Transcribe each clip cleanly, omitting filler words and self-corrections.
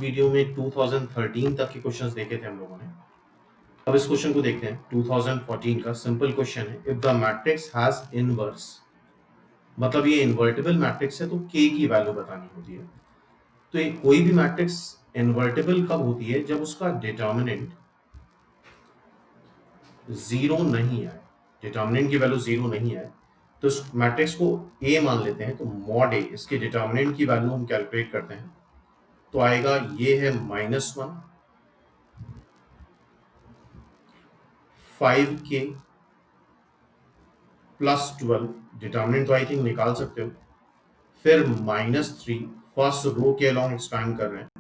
Video में 2013 तक के क्वेश्चंस देखे थे हम लोगों ने। अब इस क्वेश्चन को देखते हैं 2014 का। सिंपल क्वेश्चन है, if the matrix has inverse, मतलब ये इन्वर्टिबल मैट्रिक्स है तो k की वैल्यू बतानी होती है। तो ये कोई भी मैट्रिक्स इन्वर्टिबल कब होती है? जब उसका डिटर्मिनेंट जीरो नहीं आए, डिटर्मिनेंट की वैल्यू जीरो नहीं आए। तो इस मैट्रिक्स को a मान लेते हैं, तो मॉड a इसके डिटर्मिनेंट की वैल्यू हम कैलकुलेट करते हैं, तो आएगा ये है -1 5k +12, डिटर्मिनेंट तो आई थिंक निकाल सकते हो। फिर -3, फर्स्ट रो के अलॉन्ग एक्सपैंड कर रहे हैं,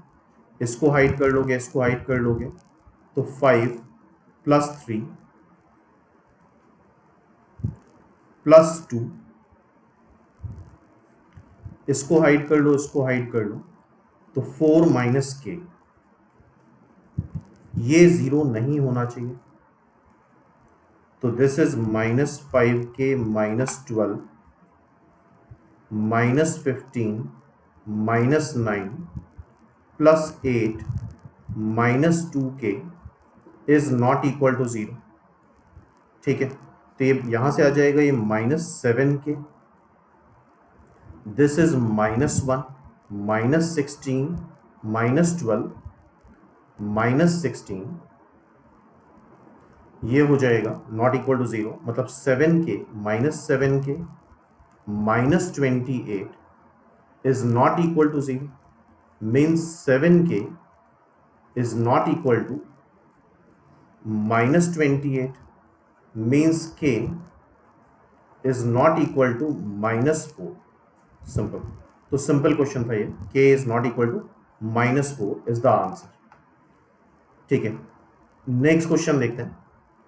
इसको हाइड कर लोगे, इसको हाइड कर लोगे, तो 5 +3 +2, इसको हाइड कर लो, इसको हाइड कर लो, तो 4 - k, ये जीरो नहीं होना चाहिए। तो this is -5k -12 -15 -9 +8 -2k is not equal to 0। ठीक है, तो ये यहां से आ जाएगा ये -7k, दिस इज -1 -16 -12 -16, ये हो जाएगा नॉट इक्वल टू 0, मतलब 7k -7k -28 is not equal to 0, means 7k is not equal to -28, means k is not equal to -4। Simple, तो सिंपल क्वेश्चन था ये, k is not equal to -4 is the answer. ठीक है, next question देखते हैं।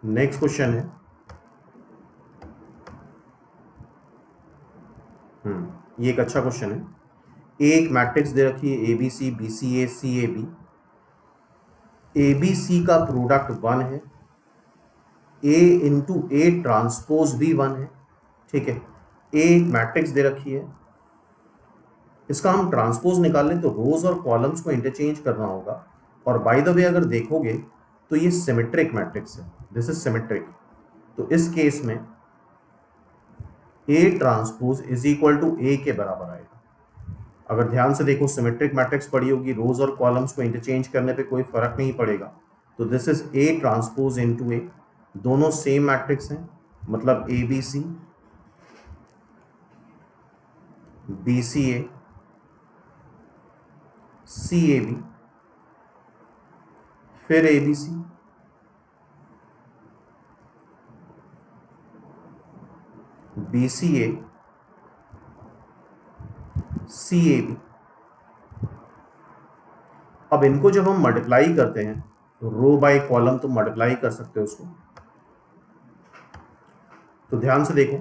Next question है, ये एक अच्छा क्वेश्चन है। एक मैट्रिक्स दे रखी है ABC BCA CAB, ABC का प्रोडक्ट 1 है, A इंटू A ट्रांसपोज भी 1 है। ठीक है, A एक मैट्रिक्स दे रखी है, इसका हम ट्रांसपोज निकाल लें तो रोज और कॉलम्स को इंटरचेंज करना होगा। और बाय द वे अगर देखोगे तो ये सिमेट्रिक मैट्रिक्स है, दिस इज सिमेट्रिक। तो इस केस में A transpose is equal to A के बराबर आएगा। अगर ध्यान से देखो, सिमेट्रिक मैट्रिक्स पड़ी होगी, रोज और कॉलम्स को इंटरचेंज करने पे कोई फर्क नहीं पड़ेगा। तो this is A transpose into A, दोनों सेम मैट्रिक्स हैं, मतलब ABC BCA CAB, फिर ABC BCA CAB। अब इनको जब हम मल्टीप्लाई करते हैं, तो रो बाय कॉलम तो मल्टीप्लाई कर सकते हो उसको। तो ध्यान से देखो,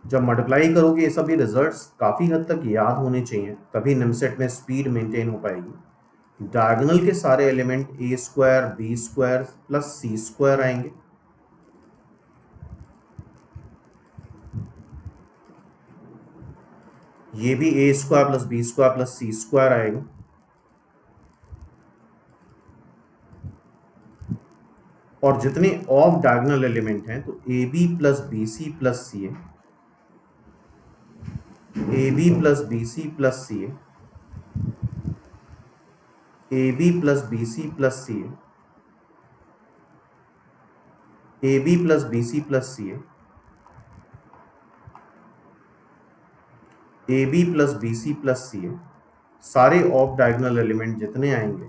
जब मल्टीप्लाई करोगे ये सभी रिजल्ट्स काफ़ी हद तक याद होने चाहिए, तभी निमसेट में स्पीड मेंटेन हो पाएगी। डायगोनल के सारे element A² B² plus C² आएंगे, ये भी A² plus B² plus C² आएगा। और जितने ऑफ डायगोनल एलिमेंट हैं, तो AB plus BC plus CA, AB plus BC plus CA, AB plus BC plus CA, AB plus BC plus CA, AB plus BC plus CA, सारे of diagonal element जितने आएंगे,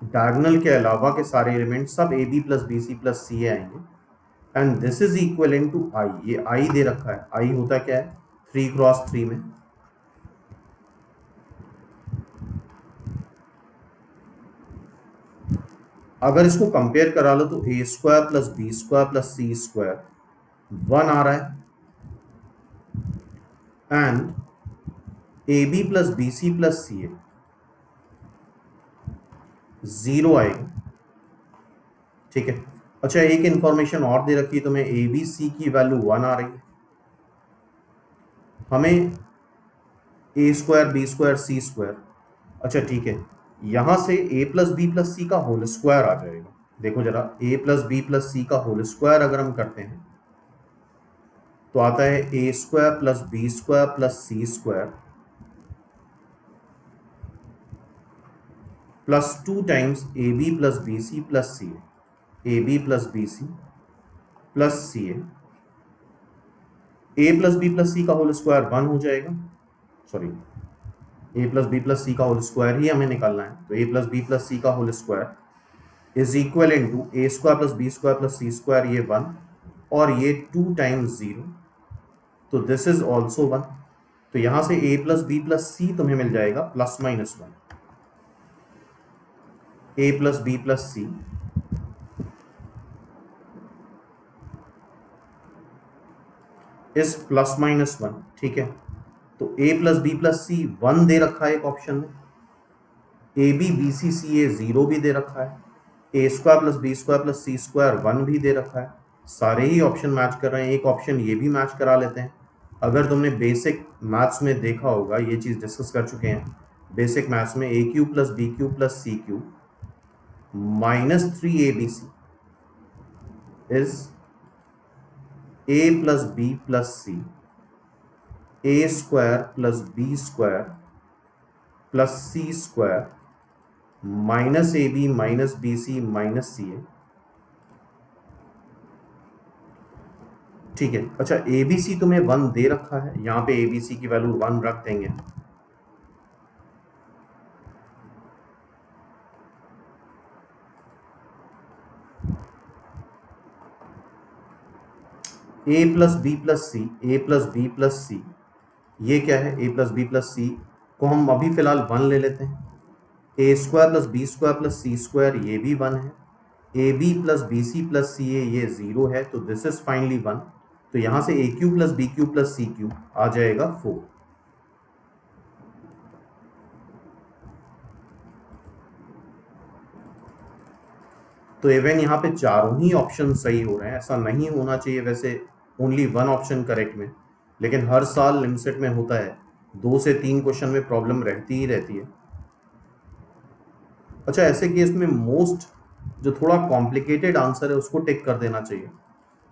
diagonal के अलावा के सारे element सब AB plus BC plus CA आएंगे। And this is equal to I, ये I दे रखा है। I होता क्या है? 3x3 में अगर इसको कंपेयर करा लो तो A² plus B² plus C² 1 आ रहा है, and AB plus BC plus CA 0 आएगा। ठीक है, अच्छा एक इंफॉर्मेशन और दे रखी है तुम्हें, ABC की वैल्यू 1 आ रही है, हमें A² B² C², अच्छा ठीक है, यहां से a plus B plus C का होल स्क्वायर आ जाएगा। देखो जरा, a plus B plus C का होल स्क्वायर अगर हम करते हैं तो आता है a square plus B square plus C square plus 2 times A B plus B C plus C A B plus B C plus C A plus B plus C का whole square 1 हो जाएगा। Sorry, A plus B plus C का whole square ही हमें निकालना है, तो A plus B plus C का whole square is equal into A square plus B square plus C square, ये 1 और ये 2 टाइम्स 0, तो दिस इज ऑल्सो 1। तो यहां से a plus B plus C तुम्हें मिल जाएगा plus minus 1। a plus B plus C is plus minus 1। ठीक है, तो a plus B plus C 1 दे रखा है एक ऑप्शन में, ए बी बी सी सी ए 0 भी दे रखा है, A square plus B square plus C square 1 भी दे रखा है। सारे ही ऑप्शन मैच कर रहे हैं, एक ऑप्शन ये भी मैच करा लेते हैं। अगर तुमने बेसिक मैथ्स में देखा होगा, ये चीज़ डिस्कस कर चुके हैं बेसिक मैथ्स में, A cube plus B cube plus C cube minus 3abc is a plus B plus C A square plus B square plus C square minus A B minus B C minus C A. ठीक है, अच्छा A B C तुम्हें 1 दे रखा है, यहां पे A B C की वैल्यू 1 रख देंगे। A plus B plus C A plus B plus C, ये क्या है, A plus B plus C को हम अभी फिलहाल 1 ले लेते हैं। A square plus B square plus C square, ये भी 1 है। A B plus B C plus C A, ये 0 है, तो दिस इज फाइनली 1। तो यहां से A cube plus B cube plus C cube आ जाएगा 4। तो इवन यहाँ पे चारों ही ऑप्शन सही हो रहे हैं। ऐसा नहीं होना चाहिए वैसे, ओनली 1 ऑप्शन करेक्ट में, लेकिन हर साल लिमसेट में होता है 2 से 3 क्वेश्चन में प्रॉब्लम रहती ही रहती है। अच्छा, ऐसे केस में मोस्ट जो थोड़ा कॉम्प्लिकेटेड आंसर है उसको टिक कर देना चाहिए।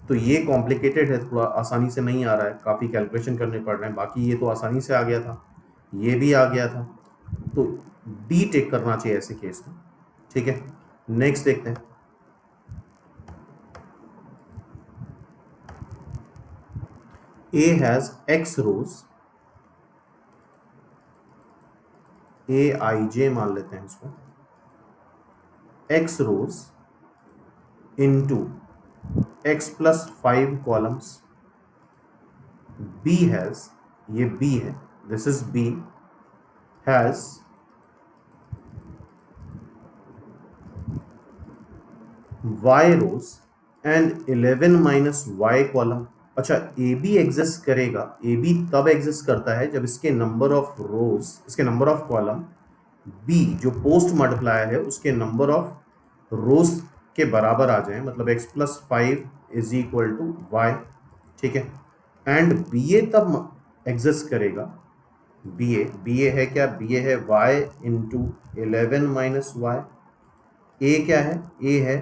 तो ये कॉम्प्लिकेटेड है, थोड़ा आसानी से नहीं आ रहा है, काफ़ी कैलकुलेशन करने पड़ रहे हैं। बाकी ये तो आसानी से आ गया था, ये भी आ गया था, तो डी टिक करना चाहिए ऐसे केस में। ठीक है, नेक्स्ट देखते हैं। A has x rows, A I J मान लेते हैं इसको, x rows into x plus 5 columns. B has, ये B है, this is B, has y rows and 11 minus y column. अच्छा, ए बी एग्जिस्ट करेगा, ए बी तब exist करता है जब इसके नंबर ऑफ रोज, इसके नंबर ऑफ कॉलम, बी जो पोस्ट मल्टीप्लायर है उसके नंबर ऑफ रोज के बराबर आ जाए, मतलब x plus 5 is equal to Y. ठीक है, एंड बी ए तब एग्जिस्ट करेगा, बी ए है क्या, बी ए है y into 11 minus Y. A क्या है, ए है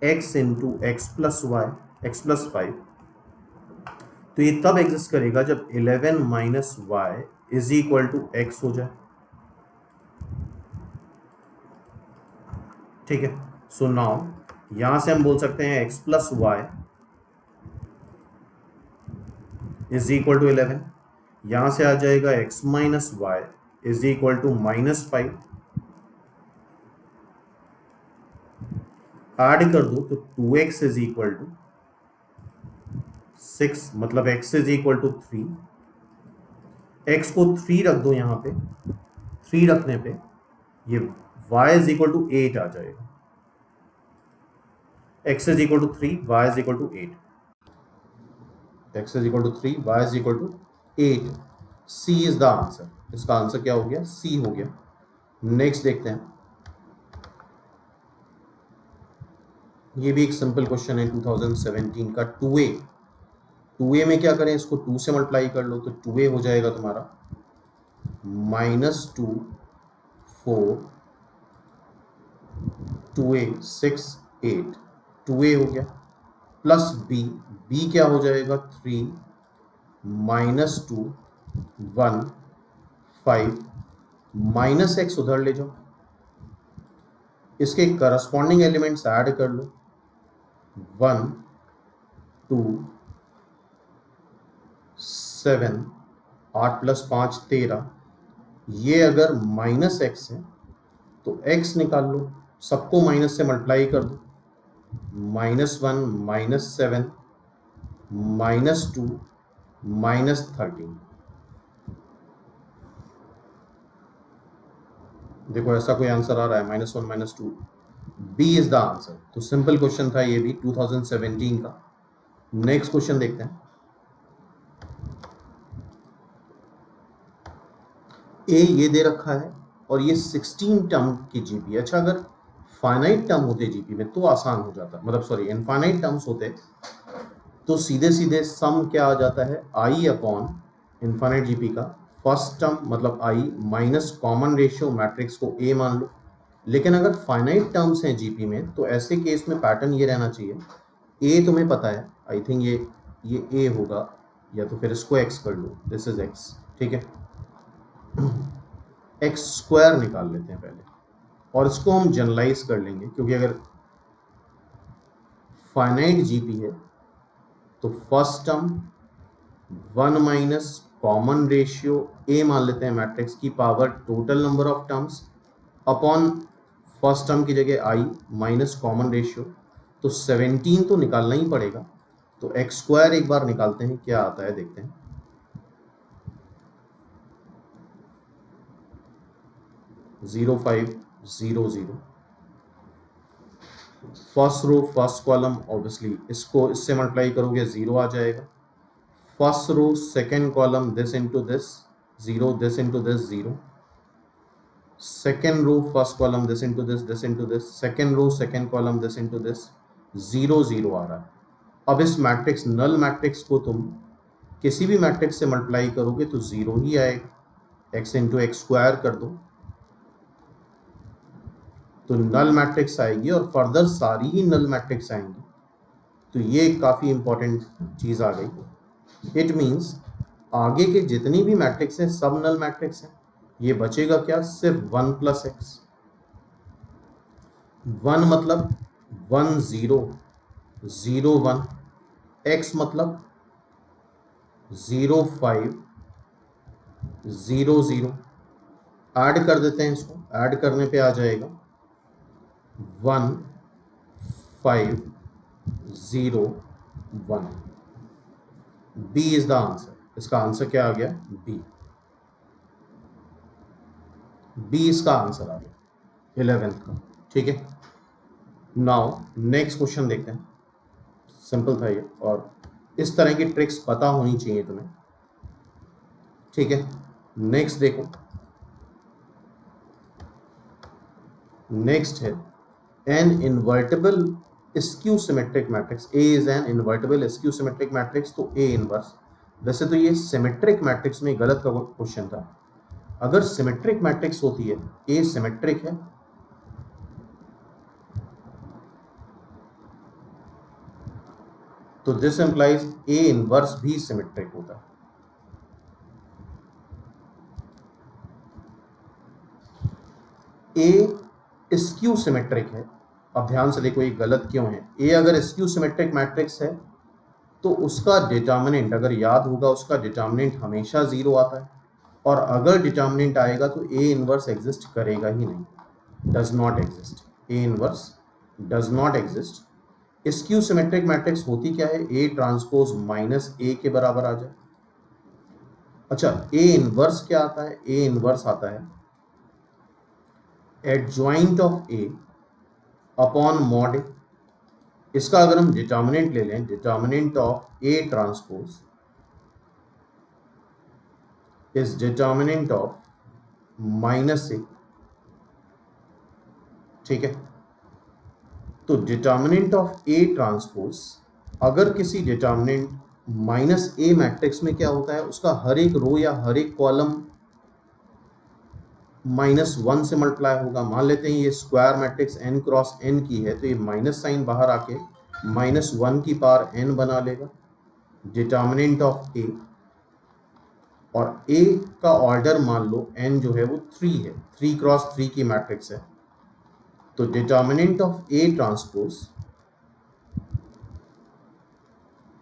x into X plus Y, X plus 5। तो ये तब एग्जिस्ट करेगा जब 11 minus Y is equal to X हो जाए। ठीक है, सो नाउ यहां से हम बोल सकते हैं x plus Y is equal to 11, यहां से आ जाएगा x minus Y is equal to minus 5। Add कर दो तो 2x इज इक्वल टू 6, मतलब x is equal to 3। x को 3 रख दो, यहाँ पे 3 रखने पे ये y इज इक्वल टू 8 आ जाएगा। x is equal to 3, y is equal to 8, x is equal to 3, y is equal to 8। c is the answer. इसका आंसर क्या हो गया, c हो गया। नेक्स्ट देखते हैं, ये भी एक सिंपल क्वेश्चन है 2017 का। 2a में क्या करें, इसको 2 से मल्टीप्लाई कर लो, तो 2a हो जाएगा तुम्हारा -2 4 2a 6 8 2a हो गया प्लस b, b क्या हो जाएगा 3 माइनस 2 1 5 माइनस एक्स उधर ले जाओ, इसके करस्पॉन्डिंग एलिमेंट्स ऐड कर लो 1 2 7 8 प्लस 5 13, ये अगर माइनस एक्स है तो एक्स निकाल लो, सबको माइनस से मल्टीप्लाई कर दो, -1 -7 -2 -13। देखो ऐसा कोई आंसर आ रहा है -1 -2, बी इज द आंसर। तो सिंपल क्वेश्चन था ये भी 2017 का। नेक्स्ट क्वेश्चन देखते हैं। ए ये दे रखा है और ये 16 टर्म की जीपी। अच्छा अगर फाइनाइट टर्म होते जीपी में तो आसान हो जाता, मतलब सॉरी इनफाइनाइट टर्म्स होते तो सीधे सीधे सम क्या आ जाता है आई अपॉन इनफाइनाइट जीपी का फर्स्ट टर्म मतलब आई माइनस कॉमन रेशियो मैट्रिक्स को ए मान लो। लेकिन अगर फाइनाइट टर्म्स हैं जीपी में तो ऐसे केस में पैटर्न ये रहना चाहिए, ए तुम्हें पता है आई थिंक ये ए होगा, या तो फिर इसको एक्स कर लो, दिस इज एक्स, ठीक है। एक्स स्क्वायर निकाल लेते हैं पहले और इसको हम जनरलाइज कर लेंगे, क्योंकि अगर फाइनाइट जीपी है तो first term 1 minus common ratio A मान लेते हैं मैट्रिक्स की power total number of terms upon first term की जगह आई माइनस कॉमन रेशियो, तो 17 तो निकालना ही पड़ेगा। तो एक्स स्क्वायर एक बार निकालते हैं क्या आता है देखते हैं। 0 5 0 0, first row first column obviously इसको इससे मल्टीप्लाई करोगे 0 आ जाएगा। First row second column this into this 0, this into this 0, second row first column this into this, second row second column this into this 0 0 आ रहा है। अब इस मैट्रिक्स नल मैट्रिक्स को तुम किसी भी मैट्रिक्स से मल्टीप्लाई करोगे तो 0 ही आएगा, एक्स इंटू एक्स स्क्वायर कर दो तो नल मैट्रिक्स आएगी और फर्दर सारी ही नल मैट्रिक्स आएंगी। तो ये काफ़ी इंपॉर्टेंट चीज़ आ गई। इट मीन्स आगे के जितनी भी मैट्रिक्स हैं सब नल मैट्रिक्स हैं। ये बचेगा क्या, सिर्फ 1 प्लस एक्स। 1 मतलब 1 0 0 1, एक्स मतलब 0 5 0 0, ऐड कर देते हैं इसको, ऐड करने पे आ जाएगा 1 5 0 1। B is the answer. इसका आंसर क्या आ गया, बी। बी इसका आंसर आ गया 11th का, ठीक है। नाउ नेक्स्ट क्वेश्चन देखते हैं। सिंपल था ये और इस तरह की ट्रिक्स पता होनी चाहिए तुम्हें, ठीक है। नेक्स्ट देखो, नेक्स्ट है an invertible skew symmetric matrix. A is an invertible skew symmetric matrix. तो ए इनवर्स, वैसे तो ये सिमेट्रिक मैट्रिक्स में गलत का क्वेश्चन था। अगर सिमेट्रिक मैट्रिक्स होती है, ए सिमेट्रिक है, तो दिस इंप्लाइज ए इनवर्स भी सिमेट्रिक होता है। ए स्क्यू सिमेट्रिक है। अब ध्यान से देखो ये गलत क्यों है। ए अगर स्क्यू सिमेट्रिक मैट्रिक्स है तो उसका डिटर्मिनेंट, अगर याद होगा, उसका डिटर्मिनेंट हमेशा 0 आता है, और अगर डिटर्मिनेंट आएगा तो ए इनवर्स एग्जिस्ट करेगा ही नहीं, does not exist. A inverse does not exist. Skew symmetric matrix होती क्या है, ए ट्रांसपोज माइनस ए के बराबर आ जाए। अच्छा ए इनवर्स क्या आता है, ए इनवर्स आता है adjoint of A upon mod A. इसका अगर हम डिटर्मिनेंट ले लें, determinant of A transpose is determinant of minus A, ठीक है। तो डिटर्मिनेंट ऑफ ए ट्रांसपोज, अगर किसी डिटर्मिनेंट माइनस ए मैट्रिक्स में क्या होता है, उसका हर एक रो या हर एक कॉलम -1 से मल्टीप्लाई होगा। मान लेते हैं ये square matrix n cross n की है, तो ये माइनस साइन बाहर आके -1 की पावर n बना लेगा। डिटर्मिनेंट ऑफ a, और a का ऑर्डर मान लो n जो है वो 3 है, 3 क्रॉस 3 की मैट्रिक्स है, तो determinant of a transpose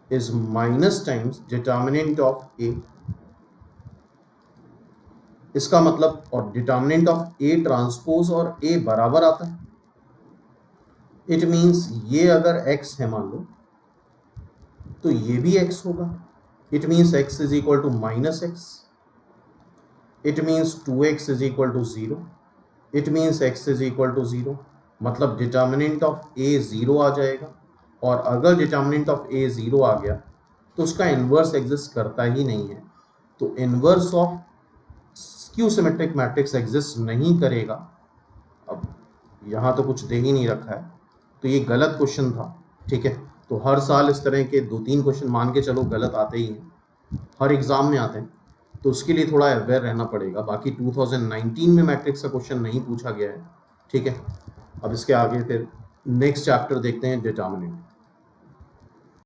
is minus times determinant of A। इसका मतलब, और डिटर्मिनेंट ऑफ A ट्रांसपोज और A बराबर आता है, इट मीन्स ये अगर x है मान लो, तो ये भी x होगा। It means x is equal to -x, it means 2x is equal to 0, it means x is equal to 0। मतलब डिटर्मिनेंट ऑफ A 0 आ जाएगा, और अगर डिटर्मिनेंट ऑफ A 0 आ गया तो उसका इन्वर्स एग्जिस्ट करता ही नहीं है। तो inverse of skew symmetric matrix exist नहीं करेगा। अब यहाँ तो कुछ दे ही नहीं रखा है, तो ये गलत क्वेश्चन था, ठीक है। तो हर साल इस तरह के 2-3 क्वेश्चन मान के चलो गलत आते ही हैं, हर एग्जाम में आते हैं, तो उसके लिए थोड़ा अवेयर रहना पड़ेगा। बाकी 2019 में मैट्रिक्स का क्वेश्चन नहीं पूछा गया है, ठीक है। अब इसके आगे फिर नेक्स्ट चैप्टर देखते हैं, डिटर्मिनेंट।